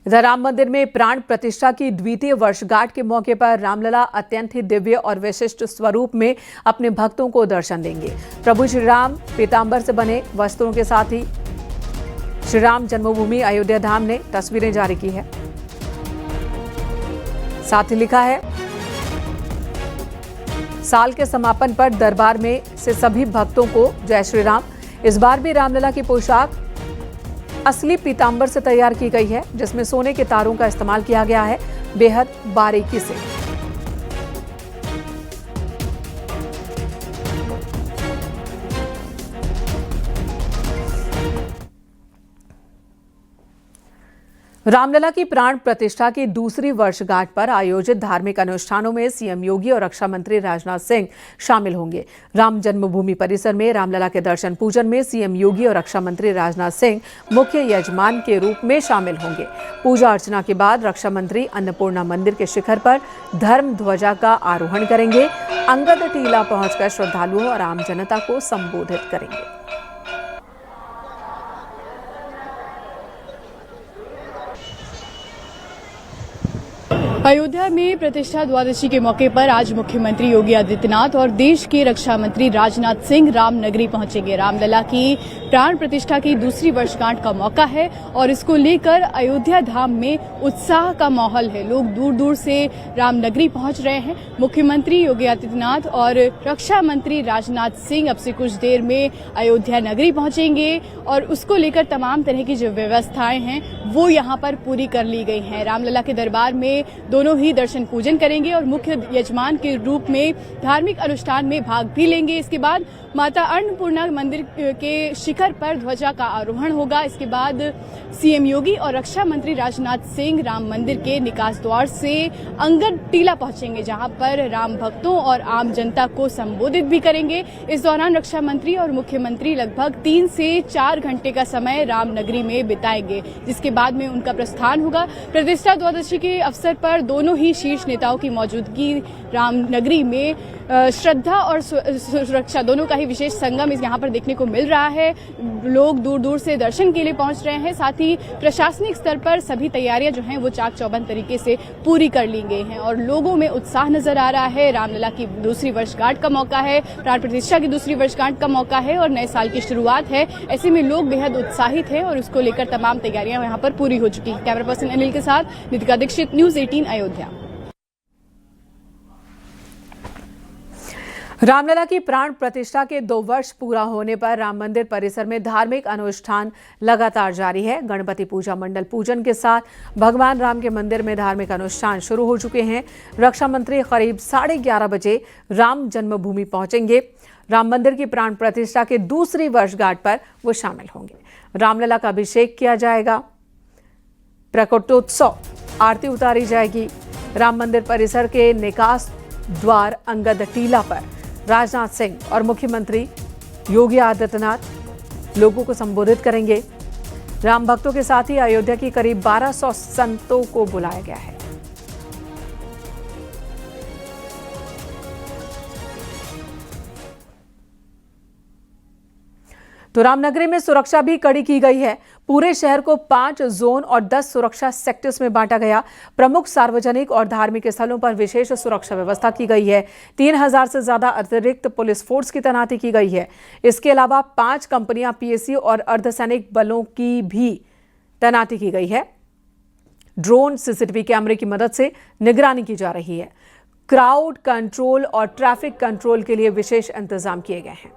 इधर राम मंदिर में प्राण प्रतिष्ठा की द्वितीय वर्षगांठ के मौके पर रामलला अत्यंत ही दिव्य और विशिष्ट स्वरूप में अपने भक्तों को दर्शन देंगे। प्रभु श्री राम पीतांबर से बने वस्त्रों के साथ ही श्री राम जन्मभूमि अयोध्या धाम ने तस्वीरें जारी की है। साथ ही लिखा है, साल के समापन पर दरबार में से सभी भक्तों को जय श्री राम। इस बार भी रामलला की पोशाक असली पीतांबर से तैयार की गई है, जिसमें सोने के तारों का इस्तेमाल किया गया है, बेहद बारीकी से। रामलला की प्राण प्रतिष्ठा की दूसरी वर्षगांठ पर आयोजित धार्मिक अनुष्ठानों में सीएम योगी और रक्षा मंत्री राजनाथ सिंह शामिल होंगे। राम जन्मभूमि परिसर में रामलला के दर्शन पूजन में सीएम योगी और रक्षा मंत्री राजनाथ सिंह मुख्य यजमान के रूप में शामिल होंगे। पूजा अर्चना के बाद रक्षा मंत्री अन्नपूर्णा मंदिर के शिखर पर धर्म ध्वजा का आरोहण करेंगे। अंगद टीला पहुंचकर श्रद्धालुओं और आम जनता को संबोधित करेंगे। अयोध्या में प्रतिष्ठा द्वादशी के मौके पर आज मुख्यमंत्री योगी आदित्यनाथ और देश के रक्षा मंत्री राजनाथ सिंह रामनगरी पहुंचेंगे। रामलला की प्राण प्रतिष्ठा की दूसरी वर्षगांठ का मौका है और इसको लेकर अयोध्या धाम में उत्साह का माहौल है। लोग दूर दूर से रामनगरी पहुंच रहे हैं। मुख्यमंत्री योगी आदित्यनाथ और रक्षा मंत्री राजनाथ सिंह अब से कुछ देर में अयोध्या नगरी पहुंचेंगे और उसको लेकर तमाम तरह की जो व्यवस्थाएं हैं वो यहाँ पर पूरी कर ली गई हैं। रामलला के दरबार में दोनों ही दर्शन पूजन करेंगे और मुख्य यजमान के रूप में धार्मिक अनुष्ठान में भाग भी लेंगे। इसके बाद माता अन्नपूर्णा मंदिर के शिखर पर ध्वजा का आरोहण होगा। इसके बाद सीएम योगी और रक्षा मंत्री राजनाथ सिंह राम मंदिर के निकास द्वार से अंगद टीला पहुंचेंगे, जहां पर राम भक्तों और आम जनता को संबोधित भी करेंगे। इस दौरान रक्षा मंत्री और मुख्यमंत्री लगभग 3 से 4 घंटे का समय रामनगरी में बिताएंगे, जिसके बाद में उनका प्रस्थान होगा। प्रतिष्ठा द्वादशी के अवसर पर दोनों ही शीर्ष नेताओं की मौजूदगी रामनगरी में श्रद्धा और सुरक्षा दोनों का ही विशेष संगम इस यहाँ पर देखने को मिल रहा है। लोग दूर दूर से दर्शन के लिए पहुंच रहे हैं। साथ ही प्रशासनिक स्तर पर सभी तैयारियां जो हैं वो चाक चौबंद तरीके से पूरी कर ली गई हैं और लोगों में उत्साह नजर आ रहा है। रामलला की दूसरी वर्षगांठ का मौका है, प्राण प्रतिष्ठा की दूसरी वर्षगांठ का मौका है और नए साल की शुरुआत है। ऐसे में लोग बेहद उत्साहित हैं और उसको लेकर तमाम तैयारियां यहाँ पर पूरी हो चुकी हैं। कैमरा पर्सन अनिल के साथ नितिका दीक्षित, न्यूज़ 18 अयोध्या। रामलला की प्राण प्रतिष्ठा के 2 वर्ष पूरा होने पर राम मंदिर परिसर में धार्मिक अनुष्ठान लगातार जारी है। गणपति पूजा मंडल पूजन के साथ भगवान राम के मंदिर में धार्मिक अनुष्ठान शुरू हो चुके हैं। रक्षा मंत्री करीब 11:30 बजे राम जन्मभूमि पहुंचेंगे। राम मंदिर की प्राण प्रतिष्ठा के दूसरी वर्षगांठ पर वो शामिल होंगे। रामलला का अभिषेक किया जाएगा, प्रकटोत्सव आरती उतारी जाएगी। राम मंदिर परिसर के निकास द्वार अंगद टीला पर राजनाथ सिंह और मुख्यमंत्री योगी आदित्यनाथ लोगों को संबोधित करेंगे। राम भक्तों के साथ ही अयोध्या की करीब 1200 संतों को बुलाया गया है। तो रामनगरी में सुरक्षा भी कड़ी की गई है। पूरे शहर को 5 जोन और 10 सुरक्षा सेक्टर्स में बांटा गया। प्रमुख सार्वजनिक और धार्मिक स्थलों पर विशेष सुरक्षा व्यवस्था की गई है। 3000 से ज्यादा अतिरिक्त पुलिस फोर्स की तैनाती की गई है। इसके अलावा 5 कंपनियां पीएसी और अर्धसैनिक बलों की भी तैनाती की गई है। ड्रोन, सीसीटीवी कैमरे की मदद से निगरानी की जा रही है। क्राउड कंट्रोल और ट्रैफिक कंट्रोल के लिए विशेष इंतजाम किए गए हैं।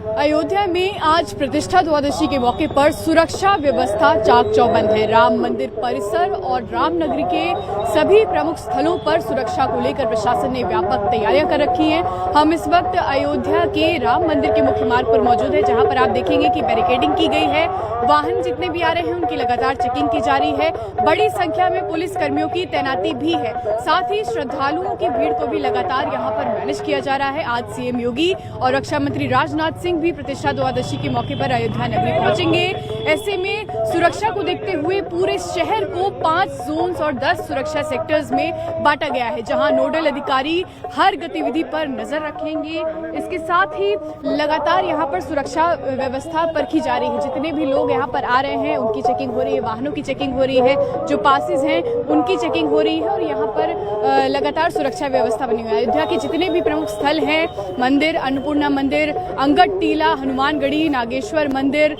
अयोध्या में आज प्रतिष्ठा द्वादशी के मौके पर सुरक्षा व्यवस्था चाक चौबंद है। राम मंदिर परिसर और रामनगरी के सभी प्रमुख स्थलों पर सुरक्षा को लेकर प्रशासन ने व्यापक तैयारियां कर रखी हैं। हम इस वक्त अयोध्या के राम मंदिर के मुख्य मार्ग पर मौजूद है, जहां पर आप देखेंगे कि बैरिकेडिंग की गई है। वाहन जितने भी आ रहे हैं उनकी लगातार चेकिंग की जा रही है। बड़ी संख्या में पुलिस कर्मियों की तैनाती भी है। साथ ही श्रद्धालुओं की भीड़ को भी लगातार यहाँ पर मैनेज किया जा रहा है। आज सीएम योगी और रक्षा मंत्री राजनाथ सिंह भी प्रतिष्ठा द्वादशी के मौके पर अयोध्या नगरी पहुंचेंगे। ऐसे में सुरक्षा को देखते हुए पूरे शहर को 5 जोन्स और 10 सुरक्षा सेक्टर्स में बांटा गया है, जहां नोडल अधिकारी हर गतिविधि पर नजर रखेंगे। इसके साथ ही लगातार यहां पर सुरक्षा व्यवस्था परखी जा रही है। जितने भी लोग यहां पर आ रहे हैं उनकी चेकिंग हो रही है, वाहनों की चेकिंग हो रही है, जो पासेस हैं उनकी चेकिंग हो रही है और यहाँ पर लगातार सुरक्षा व्यवस्था बनी हुई है। अयोध्या के जितने भी प्रमुख स्थल हैं, मंदिर, अन्नपूर्णा मंदिर, अंगद टीला, हनुमानगढ़ी, नागेश्वर मंदिर,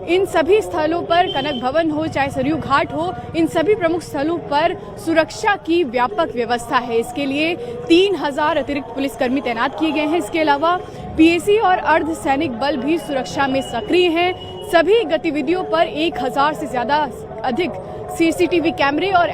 इन सभी स्थलों पर, कनक भवन हो चाहे सरयू घाट हो, इन सभी प्रमुख स्थलों पर सुरक्षा की व्यापक व्यवस्था है। इसके लिए 3000 अतिरिक्त पुलिसकर्मी तैनात किए गए हैं। इसके अलावा पीएसी और अर्ध सैनिक बल भी सुरक्षा में सक्रिय हैं। सभी गतिविधियों पर 1000 से ज्यादा अधिक सीसीटीवी कैमरे और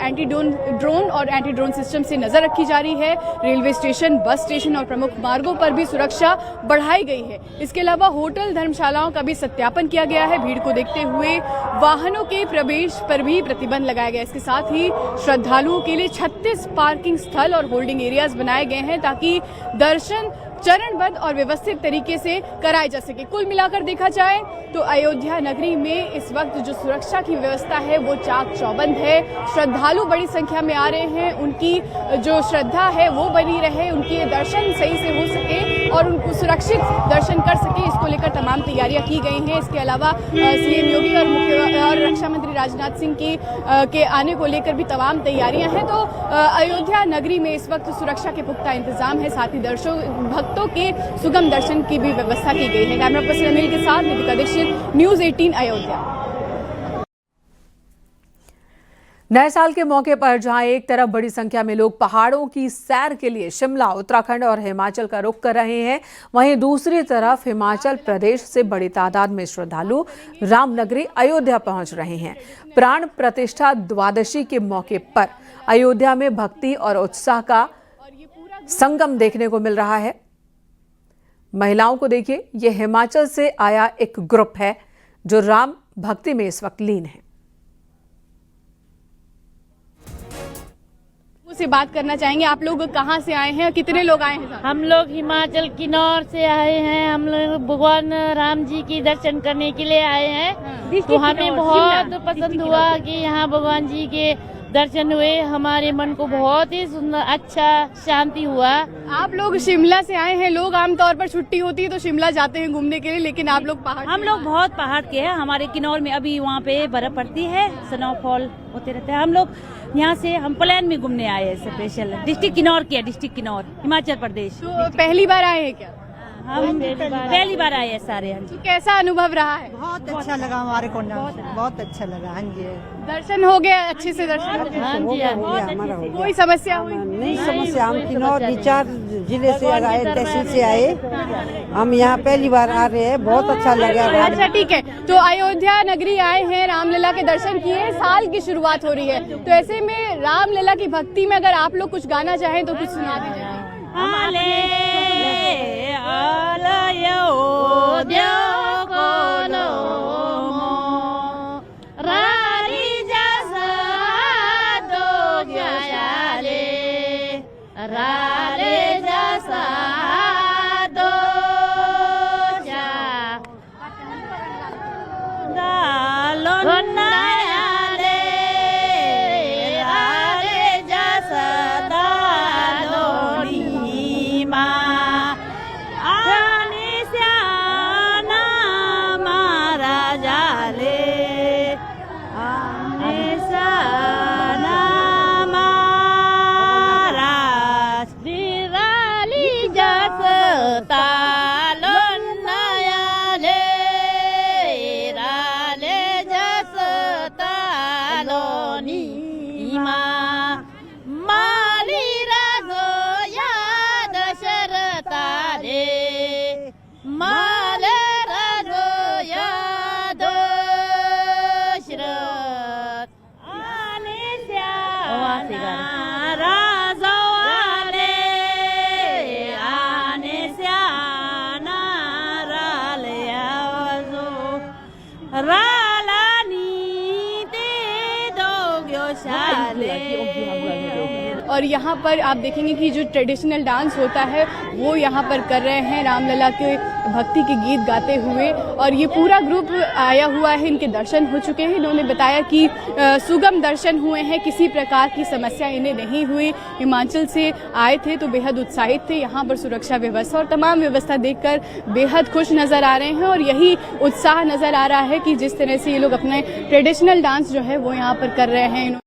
ड्रोन और एंटी ड्रोन सिस्टम से नजर रखी जा रही है। रेलवे स्टेशन, बस स्टेशन और प्रमुख मार्गों पर भी सुरक्षा बढ़ाई गई है। इसके अलावा होटल, धर्मशालाओं का भी सत्यापन किया गया है। भीड़ को देखते हुए वाहनों के प्रवेश पर भी प्रतिबंध लगाया गया है। इसके साथ ही श्रद्धालुओं के लिए 36 पार्किंग स्थल और होल्डिंग एरियाज बनाए गए हैं ताकि दर्शन चरणबद्ध और व्यवस्थित तरीके से कराए जा सके। कुल मिलाकर देखा जाए तो अयोध्या नगरी में इस वक्त जो सुरक्षा की व्यवस्था है वो चाक चौबंद है। श्रद्धालु बड़ी संख्या में आ रहे हैं, उनकी जो श्रद्धा है वो बनी रहे, उनके दर्शन सही से हो सके और उनको सुरक्षित दर्शन कर सके, इसको लेकर तमाम तैयारियां की गई हैं। इसके अलावा सीएम योगी और रक्षा मंत्री राजनाथ सिंह के आने को लेकर भी तमाम तैयारियां हैं। तो अयोध्या नगरी में इस वक्त सुरक्षा के पुख्ता इंतजाम है, साथ ही भक्तों के सुगम दर्शन की भी व्यवस्था की गई है। कैमरा पर्सन अनिल के साथ नितिका दीक्षित, न्यूज़ 18 अयोध्या। नए साल के मौके पर जहां एक तरफ बड़ी संख्या में लोग पहाड़ों की सैर के लिए शिमला, उत्तराखंड और हिमाचल का रुख कर रहे हैं, वहीं दूसरी तरफ हिमाचल प्रदेश से बड़ी तादाद में श्रद्धालु रामनगरी अयोध्या पहुंच रहे हैं। प्राण प्रतिष्ठा द्वादशी के मौके पर अयोध्या में भक्ति और उत्साह का संगम देखने को मिल रहा है। महिलाओं को देखिए, ये हिमाचल से आया एक ग्रुप है जो राम भक्ति में इस वक्त लीन है। से बात करना चाहेंगे, आप लोग कहां से आए हैं, कितने लोग आए हैं? हम लोग हिमाचल किन्नौर से आए हैं। हम लोग भगवान राम जी की दर्शन करने के लिए आए हैं। तो हमें बहुत पसंद हुआ कि यहाँ भगवान जी के दर्शन हुए। हमारे मन को बहुत ही सुंदर, अच्छा, शांति हुआ। आप लोग शिमला से आए हैं। लोग आमतौर पर छुट्टी होती है तो शिमला जाते हैं घूमने के लिए, लेकिन आप लोग पहाड़, हम लोग बहुत पहाड़ के हैं। हमारे किन्नौर में अभी वहाँ पे बर्फ पड़ती है, स्नोफॉल होते रहते हैं। हम लोग यहाँ से हम प्लान में घूमने आए हैं स्पेशल। डिस्ट्रिक्ट किन्नौर किया, डिस्ट्रिक्ट किन्नौर, हिमाचल प्रदेश। तो पहली बार आए हैं क्या? हम पहली बार आए हैं सारे। तो कैसा अनुभव रहा है? बहुत अच्छा लगा हमारे को, बहुत अच्छा लगा। हाँ जी, दर्शन हो गया अच्छे से? दर्शन हाँ जी, कोई समस्या हुई? नहीं समस्या। हम किन्नौर 4 जिले से आए, तहसील से आए। हम यहाँ पहली बार आ रहे हैं, बहुत अच्छा लगा। अच्छा, ठीक है। तो अयोध्या नगरी आए हैं, रामलला के दर्शन किए, साल की शुरुआत हो रही है, तो ऐसे में रामलला की भक्ति में अगर आप लोग कुछ गाना चाहें तो कुछ सुना दीजिए। और यहाँ पर आप देखेंगे कि जो ट्रेडिशनल डांस होता है वो यहाँ पर कर रहे हैं रामलला के भक्ति के गीत गाते हुए। और ये पूरा ग्रुप आया हुआ है, इनके दर्शन हो चुके हैं। इन्होंने बताया कि सुगम दर्शन हुए हैं, किसी प्रकार की समस्या इन्हें नहीं हुई। हिमाचल से आए थे तो बेहद उत्साहित थे। यहाँ पर सुरक्षा व्यवस्था और तमाम व्यवस्था देखकर बेहद खुश नजर आ रहे हैं और यही उत्साह नजर आ रहा है कि जिस तरह से ये लोग अपने ट्रेडिशनल डांस जो है वो यहाँ पर कर रहे हैं।